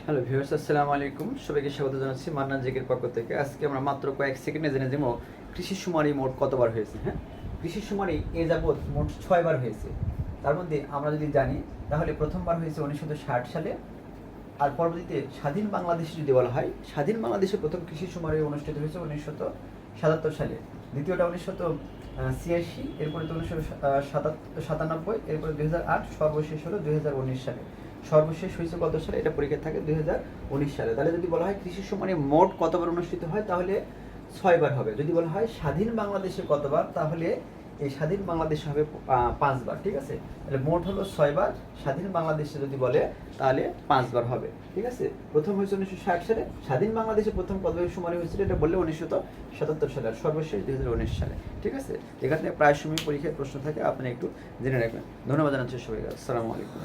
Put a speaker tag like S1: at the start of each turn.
S1: Hello viewers, আসসালামু আলাইকুম। সবাইকে স্বাগত জানাচ্ছি মান্নান জেকের পক্ষ থেকে। আজকে আমরা মাত্র কয়েক সেকেন্ডে জেনে যাবো কৃষি শুমারি মোট কতবার হয়েছে। হ্যাঁ, কৃষি শুমারি এ যাবৎ মোট 6বার হয়েছে। তার মধ্যে আমরা যদি জানি তাহলে প্রথমবার হয়েছে 1960 সালে। আর পরবর্তীতে স্বাধীন বাংলাদেশে যদি বলা হয়, স্বাধীন বাংলাদেশে প্রথম কৃষি শুমারি অনুষ্ঠিত হয়েছে 1977 সালে। দ্বিতীয়টা 1986, এরপরে তো 1997, এরপরে 2008, সর্বশেষ হলো 2019 সালে। সর্বশেষ হয়েছে কত সালে? এটা পরীক্ষা থাকে 2019 সালে। তাহলে যদি বলা হয় কৃষি শুমারি মোট কতবার অনুষ্ঠিত হয়, তাহলে 6বার হবে। যদি বলা হয় স্বাধীন বাংলাদেশে কতবার, তাহলে এই স্বাধীন বাংলাদেশে হবে 5বার। ঠিক আছে, তাহলে মোট হলো 6বার। স্বাধীন বাংলাদেশে যদি বলে তাহলে 5বার হবে। ঠিক আছে, প্রথম হয়েছে 1960 সালে। স্বাধীন বাংলাদেশে প্রথম কতবার শুমারি হয়েছিল এটা বললে 1977 সালে, আর সর্বশেষ 2019 সালে। ঠিক আছে, এখান থেকে প্রায় সময় পরীক্ষায় প্রশ্ন থাকে, আপনি একটু জেনে রাখবেন। ধন্যবাদ জানাচ্ছি সবাইকে। আসসালামু আলাইকুম।